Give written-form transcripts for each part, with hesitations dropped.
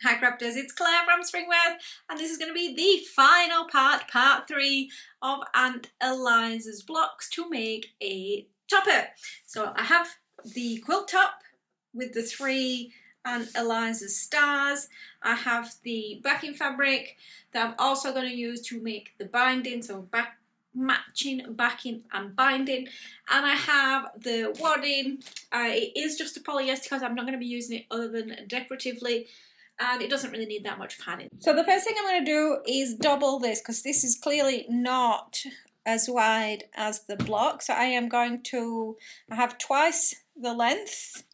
Hi crafters, it's Claire from Springworth, and this is going to be the final part, part 3 of Aunt Eliza's blocks to make a topper. So I have the quilt top with the 3 Aunt Eliza's stars. I have the backing fabric that I'm also going to use to make the binding, so matching backing and binding, and I have the wadding. It is just a polyester because I'm not going to be using it other than decoratively, and it doesn't really need that much padding. So the first thing I'm going to do is double this because this is clearly not as wide as the block. So I have twice the length,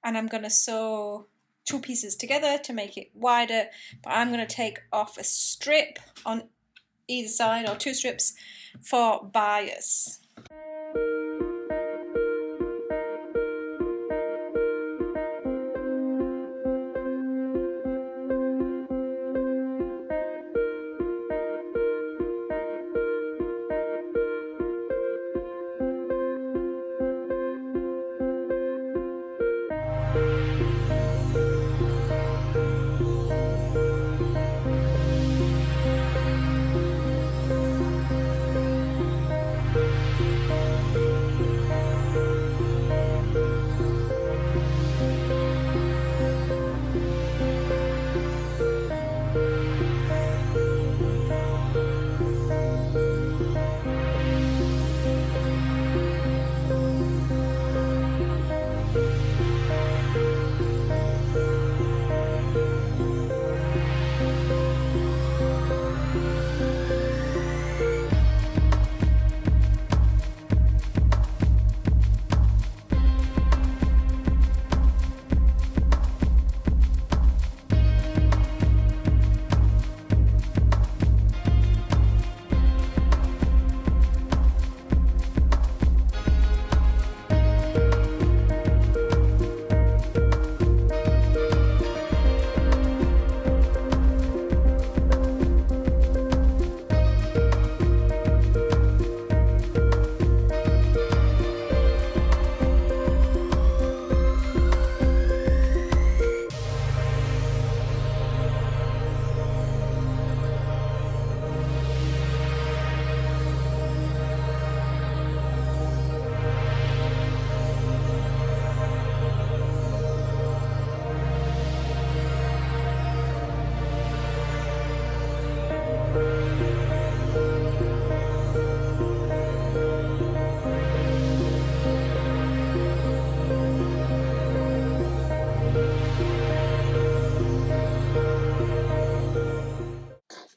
and I'm going to sew 2 pieces together to make it wider, but I'm going to take off a strip on either side, or 2 strips for bias.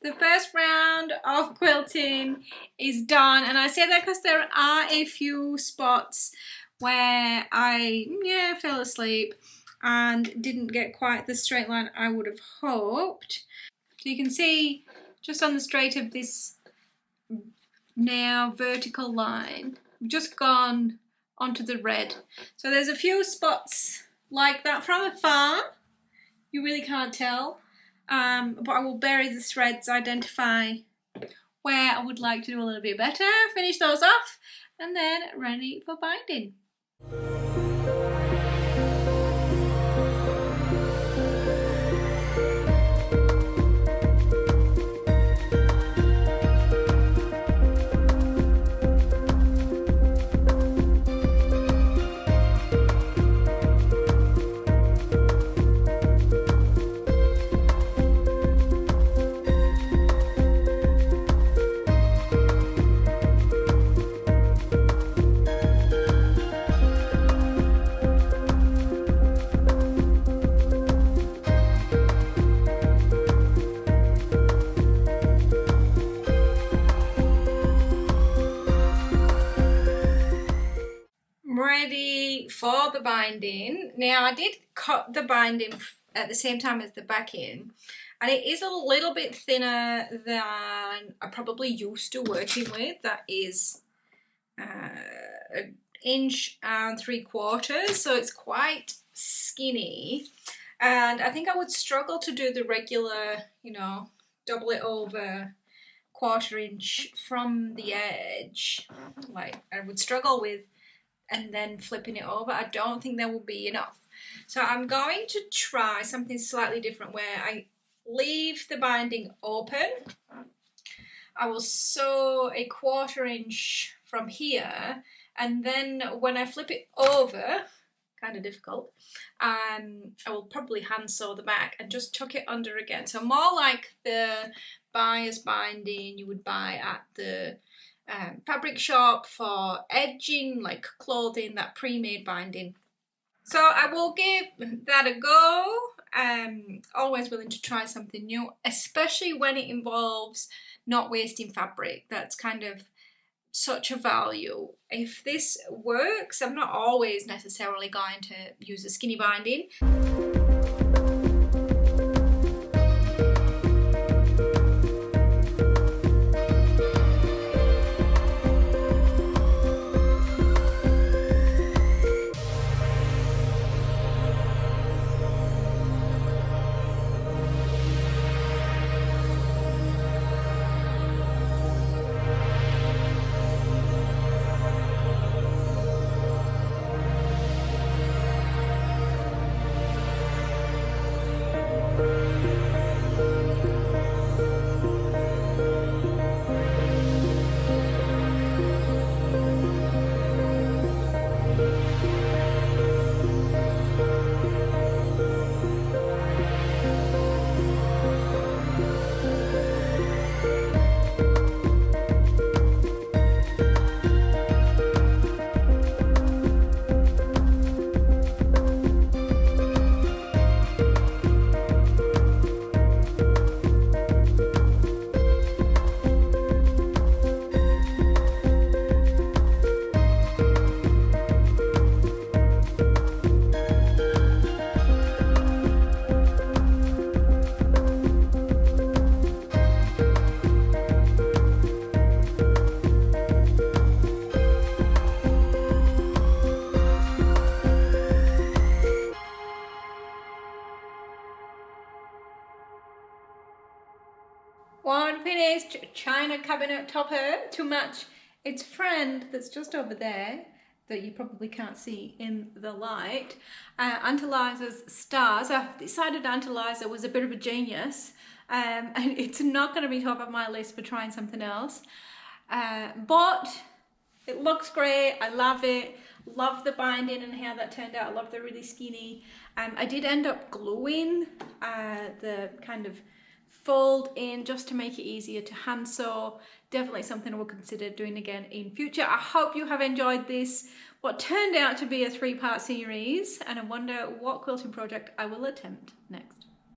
The first round of quilting is done, and I say that because there are a few spots where I fell asleep and didn't get quite the straight line I would have hoped. So you can see just on the straight of this now vertical line, we've just gone onto the red. So there's a few spots like that from afar. You really can't tell. But I will bury the threads, identify where I would like to do a little bit better, finish those off, and then ready for binding. Ready for the binding. Now I did cut the binding at the same time as the backing, and it is a little bit thinner than I'm probably used to working with. That is 1 3/4 inches, so it's quite skinny, and I think I would struggle to do the regular, double it over 1/4 inch from the edge. Like I would struggle with and then flipping it over. I don't think there will be enough. So I'm going to try something slightly different where I leave the binding open. I will sew a 1/4 inch from here, and then when I flip it over, kind of difficult, I will probably hand sew the back and just tuck it under again. So more like the buyer's binding you would buy at the fabric shop for edging, like clothing, that pre-made binding. So I will give that a go. Always willing to try something new, especially when it involves not wasting fabric. That's kind of such a value. If this works, I'm not always necessarily going to use a skinny binding. One finished china cabinet topper to match its friend that's just over there that you probably can't see in the light. Aunt Eliza's stars. I've decided Aunt Eliza was a bit of a genius, and it's not going to be top of my list for trying something else. But it looks great. I love it. Love the binding and how that turned out. I love the really skinny. I did end up gluing the kind of fold in just to make it easier to hand sew. Definitely something I will consider doing again in future. I hope you have enjoyed this, what turned out to be a 3-part series, and I wonder what quilting project I will attempt next.